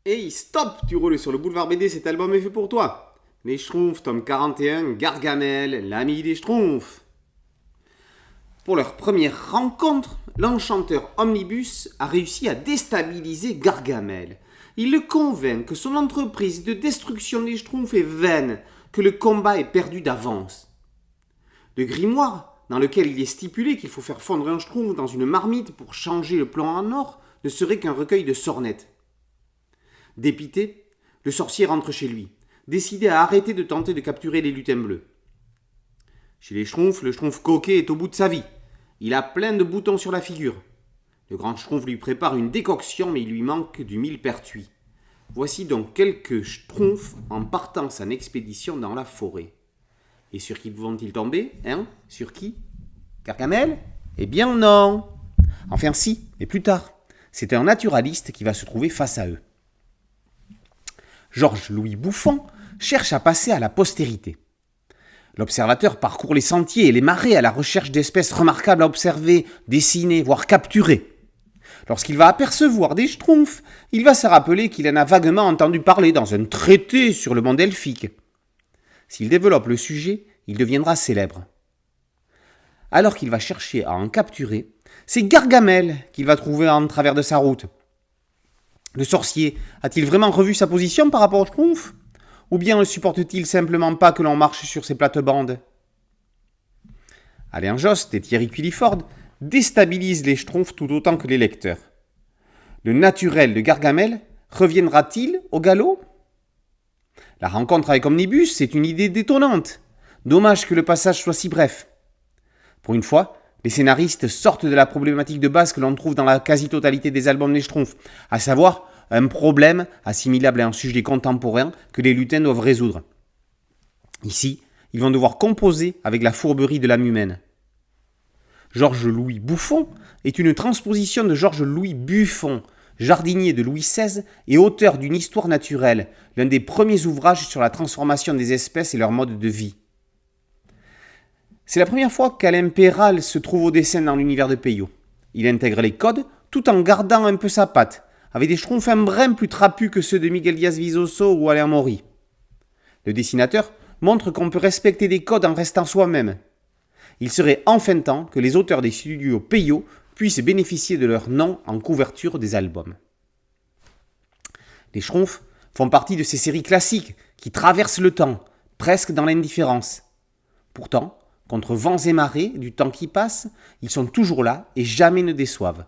Hey, stop! Tu roules sur le boulevard BD, cet album est fait pour toi. Les Schtroumpfs, tome 41, Gargamel, l'ami des Schtroumpfs. Pour leur première rencontre, l'enchanteur Omnibus a réussi à déstabiliser Gargamel. Il le convainc que son entreprise de destruction des Schtroumpfs est vaine, que le combat est perdu d'avance. Le grimoire, dans lequel il est stipulé qu'il faut faire fondre un Schtroumpf dans une marmite pour changer le plan en or, ne serait qu'un recueil de sornettes. Dépité, le sorcier rentre chez lui, décidé à arrêter de tenter de capturer les lutins bleus. Chez les Schtroumpfs, le Schtroumpf coquet est au bout de sa vie. Il a plein de boutons sur la figure. Le grand Schtroumpf lui prépare une décoction, mais il lui manque du millepertuis. Voici donc quelques Schtroumpfs en partance en expédition dans la forêt. Et sur qui vont-ils tomber, hein? Sur qui? Gargamel? Eh bien non. Enfin si, mais plus tard. C'est un naturaliste qui va se trouver face à eux. Georges-Louis Buffon cherche à passer à la postérité. L'observateur parcourt les sentiers et les marais à la recherche d'espèces remarquables à observer, dessiner, voire capturer. Lorsqu'il va apercevoir des Schtroumpfs, il va se rappeler qu'il en a vaguement entendu parler dans un traité sur le monde elfique. S'il développe le sujet, il deviendra célèbre. Alors qu'il va chercher à en capturer, c'est Gargamel qu'il va trouver en travers de sa route. Le sorcier a-t-il vraiment revu sa position par rapport aux Schtroumpfs? Ou bien ne supporte-t-il simplement pas que l'on marche sur ses plates-bandes? Alain Jost et Thierry Culliford déstabilisent les Schtroumpfs tout autant que les lecteurs. Le naturel de Gargamel reviendra-t-il au galop? La rencontre avec Omnibus, c'est une idée détonnante. Dommage que le passage soit si bref. Pour une fois, les scénaristes sortent de la problématique de base que l'on trouve dans la quasi-totalité des albums des Schtroumpfs, à savoir un problème assimilable à un sujet contemporain que les lutins doivent résoudre. Ici, ils vont devoir composer avec la fourberie de l'âme humaine. Georges-Louis Buffon est une transposition de Georges-Louis Buffon, jardinier de Louis XVI et auteur d'une histoire naturelle, l'un des premiers ouvrages sur la transformation des espèces et leur mode de vie. C'est la première fois qu'Alain Péral se trouve au dessin dans l'univers de Peyo. Il intègre les codes tout en gardant un peu sa patte, avec des Schtroumpfs un brin plus trapus que ceux de Miguel Diaz-Vizoso ou Alain Maury. Le dessinateur montre qu'on peut respecter des codes en restant soi-même. Il serait enfin temps que les auteurs des studios Peyo puissent bénéficier de leur nom en couverture des albums. Les Schtroumpfs font partie de ces séries classiques qui traversent le temps, presque dans l'indifférence. Pourtant, contre vents et marées du temps qui passe, ils sont toujours là et jamais ne déçoivent.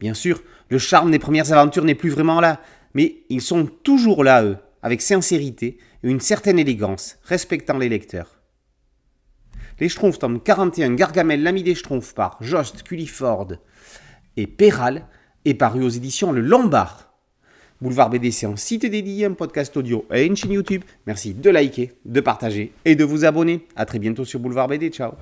Bien sûr, le charme des premières aventures n'est plus vraiment là, mais ils sont toujours là, eux, avec sincérité et une certaine élégance, respectant les lecteurs. Les Schtroumpfs, tome 41, Gargamel, l'ami des Schtroumpfs, par Jost, Culliford et Péral, est paru aux éditions Le Lombard. Boulevard BD, c'est un site dédié, un podcast audio et une chaîne YouTube. Merci de liker, de partager et de vous abonner. A très bientôt sur Boulevard BD. Ciao.